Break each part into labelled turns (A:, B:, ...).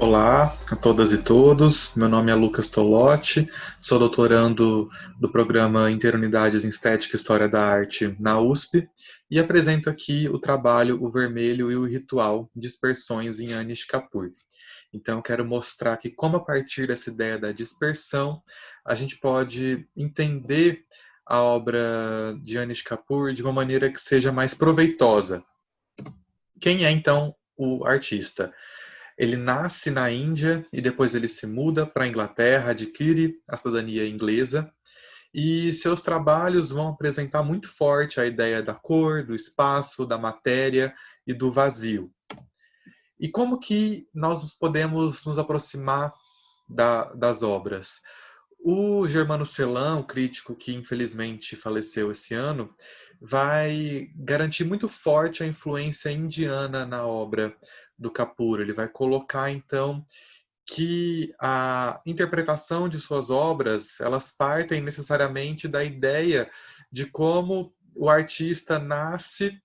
A: Olá a todas e todos, meu nome é Lucas Tolotti, sou doutorando do programa Interunidades em Estética e História da Arte na USP e apresento aqui o trabalho O Vermelho e o Ritual, Dispersões em Anish Kapoor. Então eu quero mostrar que como a partir dessa ideia da dispersão, a gente pode entender a obra de Anish Kapoor de uma maneira que seja mais proveitosa. Quem é então o artista? Ele nasce na Índia e depois ele se muda para a Inglaterra, adquire a cidadania inglesa e seus trabalhos vão apresentar muito forte a ideia da cor, do espaço, da matéria e do vazio. E como que nós podemos nos aproximar das obras? O Germano Celan, o crítico que infelizmente faleceu esse ano, vai garantir muito forte a influência indiana na obra do Kapoor. Ele vai colocar então que a interpretação de suas obras, elas partem necessariamente da ideia de como o artista nasce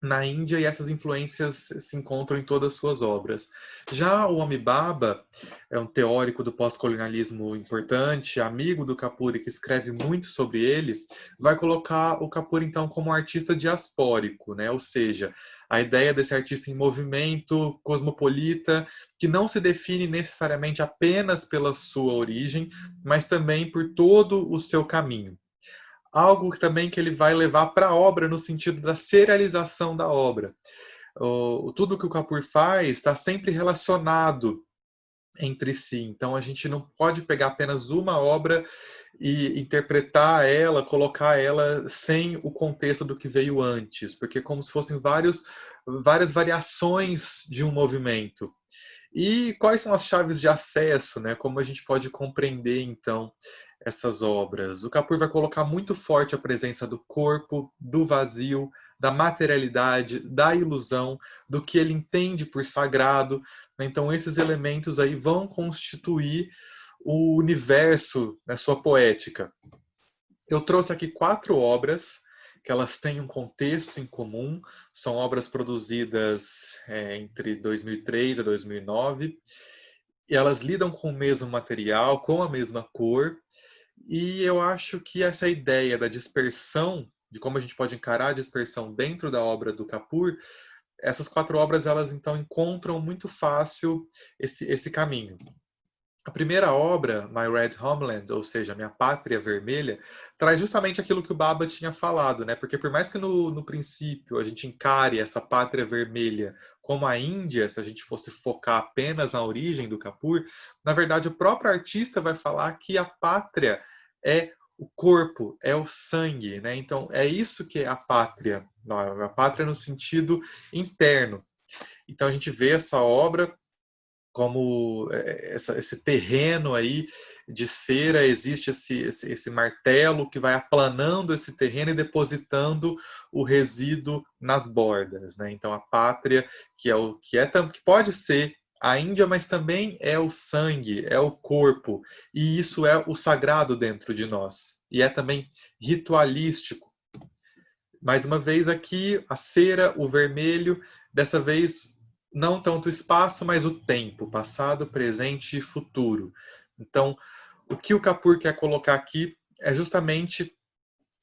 A: na Índia e essas influências se encontram em todas as suas obras. Já o Amitabha é um teórico do pós-colonialismo importante, amigo do Kapoor, que escreve muito sobre ele, vai colocar o Kapoor então como um artista diaspórico, né? Ou seja, a ideia desse artista em movimento, cosmopolita, que não se define necessariamente apenas pela sua origem, mas também por todo o seu caminho. Algo também que ele vai levar para a obra no sentido da serialização da obra. Tudo que o Kapoor faz está sempre relacionado entre si. Então a gente não pode pegar apenas uma obra e interpretar ela, colocar ela sem o contexto do que veio antes, porque é como se fossem várias variações de um movimento. E quais são as chaves de acesso, né? Como a gente pode compreender, então, essas obras? O Kapoor vai colocar muito forte a presença do corpo, do vazio, da materialidade, da ilusão, do que ele entende por sagrado. Então, esses elementos aí vão constituir o universo na sua poética. Eu trouxe aqui 4 obras que elas têm um contexto em comum, são obras produzidas entre 2003 a 2009, e elas lidam com o mesmo material, com a mesma cor, e eu acho que essa ideia da dispersão, de como a gente pode encarar a dispersão dentro da obra do Kapoor, essas 4 obras elas então encontram muito fácil esse caminho. A primeira obra, My Red Homeland, ou seja, Minha Pátria Vermelha, traz justamente aquilo que o Baba tinha falado, né? Porque por mais que no princípio a gente encare essa pátria vermelha como a Índia, se a gente fosse focar apenas na origem do Kapoor, na verdade o próprio artista vai falar que a pátria é o corpo, é o sangue, né? Então é isso que é a pátria, a pátria no sentido interno. Então a gente vê essa obra como esse terreno aí de cera, existe esse martelo que vai aplanando esse terreno e depositando o resíduo nas bordas, né? Então a pátria, que pode ser a Índia, mas também é o sangue, é o corpo, e isso é o sagrado dentro de nós, e é também ritualístico. Mais uma vez aqui, a cera, o vermelho, dessa vez não tanto o espaço, mas o tempo, passado, presente e futuro. Então, o que o Kapoor quer colocar aqui é justamente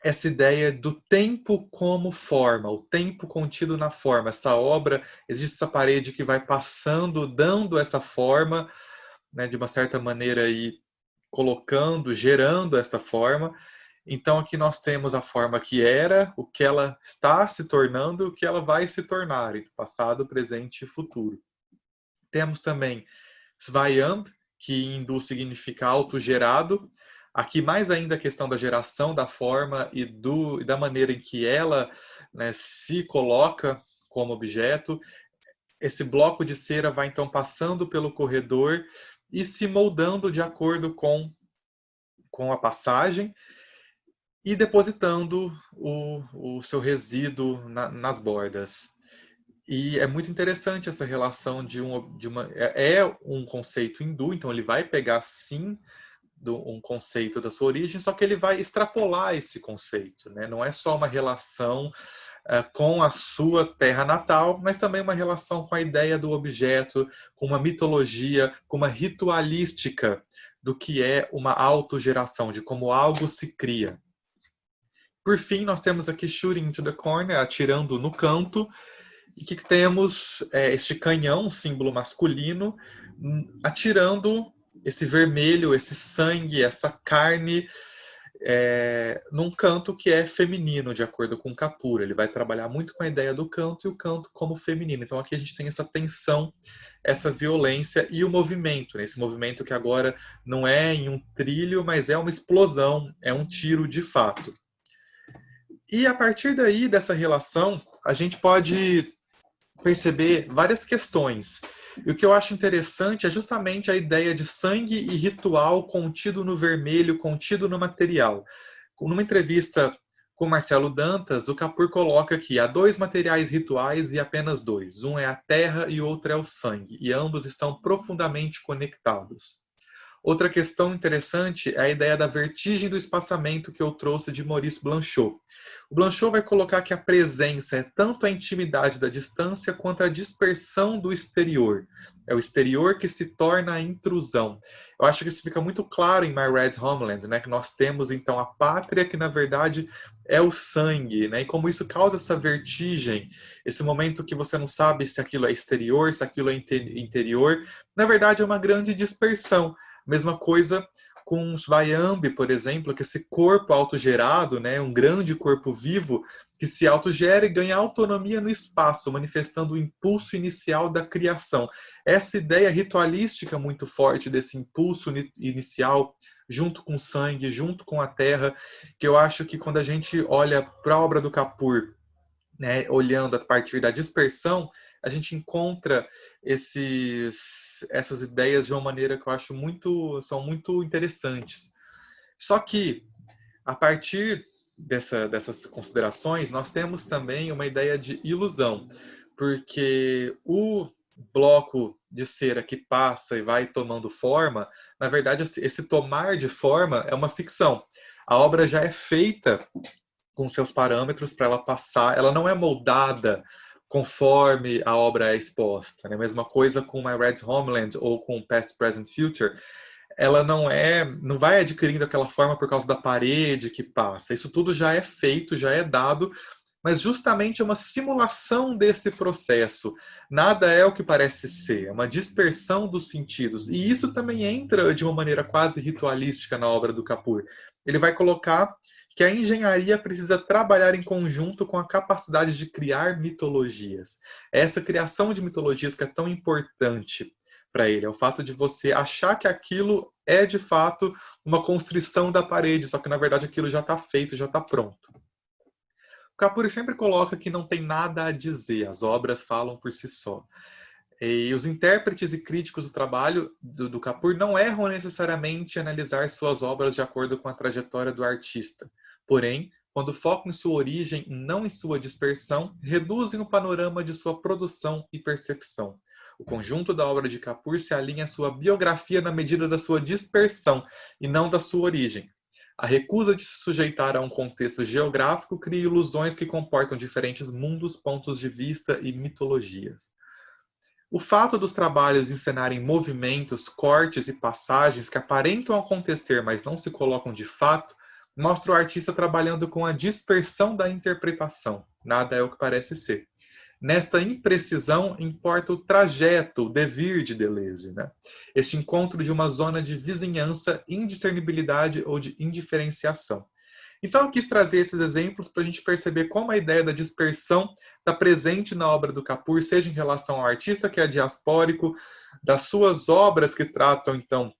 A: essa ideia do tempo como forma, o tempo contido na forma. Essa obra, existe essa parede que vai passando, dando essa forma, né, de uma certa maneira aí, colocando, gerando esta forma. Então aqui nós temos a forma que era, o que ela está se tornando, o que ela vai se tornar, passado, presente e futuro. Temos também Svayambh, que em hindu significa autogerado. Aqui mais ainda a questão da geração da forma e da maneira em que ela, né, se coloca como objeto. Esse bloco de cera vai então passando pelo corredor e se moldando de acordo com a passagem e depositando o seu resíduo nas bordas. E é muito interessante essa relação de uma. É um conceito hindu, então ele vai pegar sim um conceito da sua origem, só que ele vai extrapolar esse conceito, né? Não é só uma relação com a sua terra natal, mas também uma relação com a ideia do objeto, com uma mitologia, com uma ritualística do que é uma autogeração, de como algo se cria. Por fim, nós temos aqui Shooting into the Corner, atirando no canto, e que temos este canhão, um símbolo masculino, atirando esse vermelho, esse sangue, essa carne, num canto que é feminino, de acordo com Kapur. Ele vai trabalhar muito com a ideia do canto e o canto como feminino. Então aqui a gente tem essa tensão, essa violência e o movimento. Esse movimento que agora não é em um trilho, mas é uma explosão, é um tiro de fato. E a partir daí, dessa relação, a gente pode perceber várias questões. E o que eu acho interessante é justamente a ideia de sangue e ritual contido no vermelho, contido no material. Numa entrevista com Marcelo Dantas, o Kapur coloca que há 2 materiais rituais e apenas 2. Um é a terra e o outro é o sangue, e ambos estão profundamente conectados. Outra questão interessante é a ideia da vertigem do espaçamento que eu trouxe de Maurice Blanchot. O Blanchot vai colocar que a presença é tanto a intimidade da distância quanto a dispersão do exterior. É o exterior que se torna a intrusão. Eu acho que isso fica muito claro em My Red Homeland, né? Que nós temos então a pátria que na verdade é o sangue, né? E como isso causa essa vertigem, esse momento que você não sabe se aquilo é exterior, se aquilo é interior, na verdade é uma grande dispersão. Mesma coisa com Svayambi, por exemplo, que esse corpo autogerado, né, um grande corpo vivo, que se autogera e ganha autonomia no espaço, manifestando o impulso inicial da criação. Essa ideia ritualística muito forte desse impulso inicial, junto com o sangue, junto com a terra, que eu acho que quando a gente olha para a obra do Kapur, né, olhando a partir da dispersão, a gente encontra essas ideias de uma maneira que eu acho são muito interessantes. Só que, a partir dessas considerações, nós temos também uma ideia de ilusão, porque o bloco de cera que passa e vai tomando forma, na verdade, esse tomar de forma é uma ficção. A obra já é feita com seus parâmetros para ela passar, ela não é moldada conforme a obra é exposta, né? Mesma coisa com My Red Homeland ou com Past, Present, Future, ela não vai adquirindo aquela forma por causa da parede que passa. Isso tudo já é feito, já é dado, mas justamente é uma simulação desse processo. Nada é o que parece ser, é uma dispersão dos sentidos. E isso também entra de uma maneira quase ritualística na obra do Kapur. Ele vai colocar que a engenharia precisa trabalhar em conjunto com a capacidade de criar mitologias. Essa criação de mitologias que é tão importante para ele, é o fato de você achar que aquilo é de fato uma constrição da parede, só que na verdade aquilo já está feito, já está pronto. O Kapur sempre coloca que não tem nada a dizer, as obras falam por si só. E os intérpretes e críticos do trabalho do Kapur não erram necessariamente em analisar suas obras de acordo com a trajetória do artista. Porém, quando focam em sua origem e não em sua dispersão, reduzem o panorama de sua produção e percepção. O conjunto da obra de Kapur se alinha à sua biografia na medida da sua dispersão e não da sua origem. A recusa de se sujeitar a um contexto geográfico cria ilusões que comportam diferentes mundos, pontos de vista e mitologias. O fato dos trabalhos encenarem movimentos, cortes e passagens que aparentam acontecer, mas não se colocam de fato, mostra o artista trabalhando com a dispersão da interpretação. Nada é o que parece ser. Nesta imprecisão, importa o trajeto, o devir de Deleuze, né? Este encontro de uma zona de vizinhança, indiscernibilidade ou de indiferenciação. Então, eu quis trazer esses exemplos para a gente perceber como a ideia da dispersão está presente na obra do Kapur, seja em relação ao artista que é diaspórico, das suas obras que tratam, então,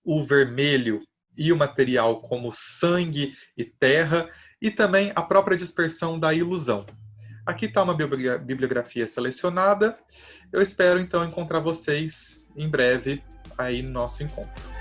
A: o vermelho e o material como sangue e terra, e também a própria dispersão da ilusão. Aqui está uma bibliografia selecionada. Eu espero, então, encontrar vocês em breve aí no nosso encontro.